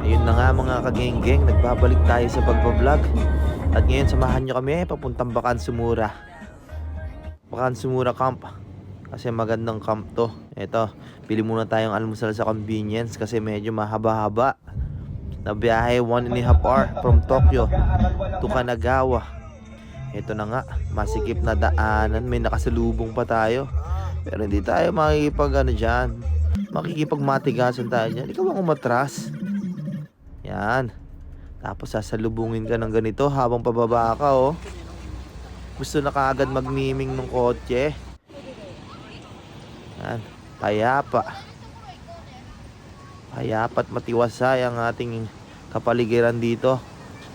Ayun na nga mga kagenggeng, nagbabalik tayo sa pagbablog. At ngayon samahan nyo kami papuntang Bakansumura. Bakansumura Camp. Kasi magandang camp to. Eto, pili muna tayong almusal sa convenience kasi medyo mahaba-haba. Na biyahe 1.5 hour from Tokyo to Kanagawa. Ito na nga, masikip na daanan, may nakasalubong pa tayo. Pero hindi tayo makikipagmatigasan tayo dyan. Ikaw ang umatras. Yan. Tapos sasalubungin ka ng ganito habang pababa ka, oh. Gusto na kaagad magmiming ng kotse. Yan. Payapa. Payapa't matiwasay ang ating kapaligiran dito.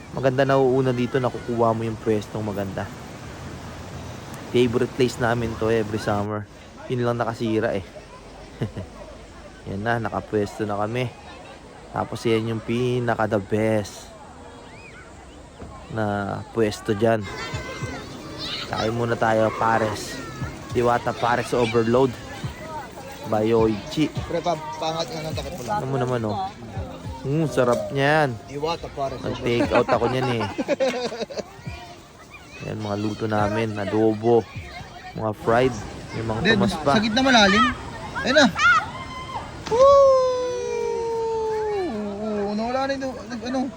Maganda na uuna dito, nakukuha mo yung pwestong maganda. Favorite place namin to every summer. Yun lang nakasira eh. Yan na, nakapwesto na kami. Tapos yan yung pinaka the best na pwesto dyan. Kain muna tayo, Pares. Diwata Pares Overload Bayoichi. Pre, pangat nga ng takot mo lang. Ano mo naman, oh. Sarap niyan. Diwata pare. Nag-take out ako niyan eh. Yan mga luto namin, adobo, mga fried, may mga tumas pa. Sa gitna malalim. Ayun na. Nawala na yung ano.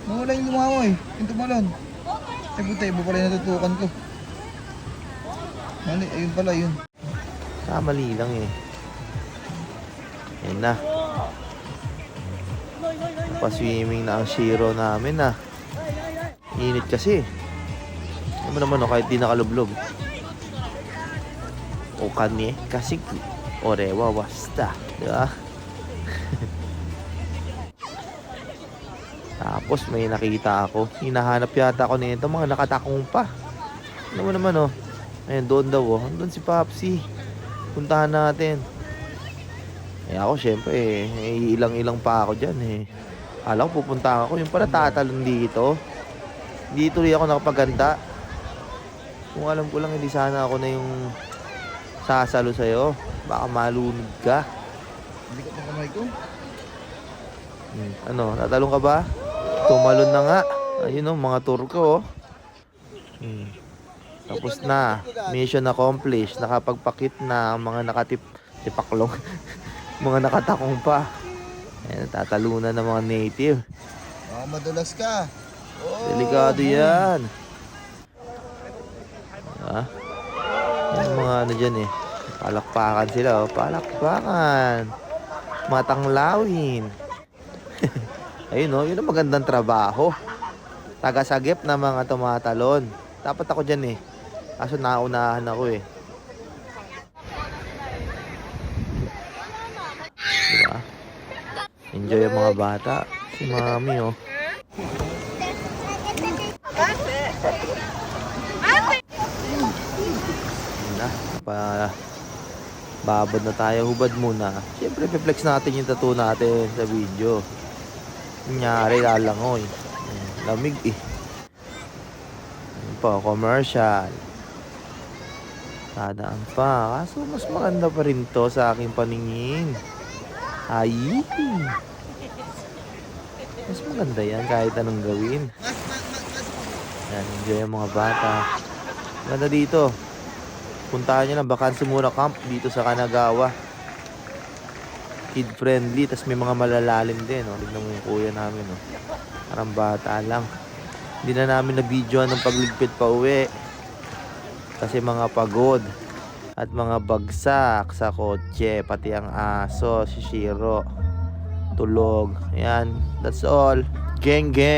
Nawala yung lumawa eh. Yung tumalon. Ay puta, iba pala yung natutukan ko. Mali, ayun pala yun. Mali lang eh. Yan na. Napaswimming na ang shiro namin ah. Init kasi. Ano naman oh, kahit di nakalublob. O kanye kasi orewa wasta. Diba? Tapos may nakita ako. Hinahanap yata ako nito. Mga nakatakong pa. Ano naman oh. Ayun doon daw oh. Doon si Papsi. Puntahan natin. Eh ako syempre ilang-ilang pa ako dyan eh. Alam ko pupunta ako. Yung pala tatalon dito. Hindi tuloy ako nakapaganda. Kung alam ko lang hindi sana ako na yung sasalo sa'yo. Baka malunod ka. Hindi ka pang kamay ko. Ano, tatalon ka ba? Tumalon na nga. Ayun oh, mga tour ko oh. Tapos na. Mission accomplished. Nakapagpakit na ang mga nakatipaklong. Mga nakatakong pa. Ayan, tatalunan ng mga native. Madulas ka. Oh, Delikado yan. Yung mga ano dyan eh. Palakpakan sila oh. Palakpakan. Matanglawin. Ayun oh, yun ang magandang trabaho. Tagasagip na mga tumatalon. Dapat ako dyan eh. Kaso naunahan ako eh. Diba? Enjoy ang mga bata. Si mami oh. Na, babad na tayo. Hubad muna. Siyempre pe-flex natin yung tattoo natin sa video. Kunyari lalangoy. Lamig eh. Yan po, commercial. Tadaan pa. Kaso mas maganda pa rin to sa aking paningin. Ay. Mas maganda yan kahit anong gawin. Yan, enjoy ang mga bata. Maganda dito. Puntahan nyo ng Bakansumura Camp dito sa Kanagawa. Kid friendly. Tas may mga malalalim din. Oh. Tignan mo yung kuya namin. Oh. Parang bata lang. Hindi na namin na-videoan ng pagligpit pa uwi. Kasi mga pagod. At mga bagsak sa kotse. Pati ang aso, si Shiro. Tulog. Ayan. That's all. Geng geng.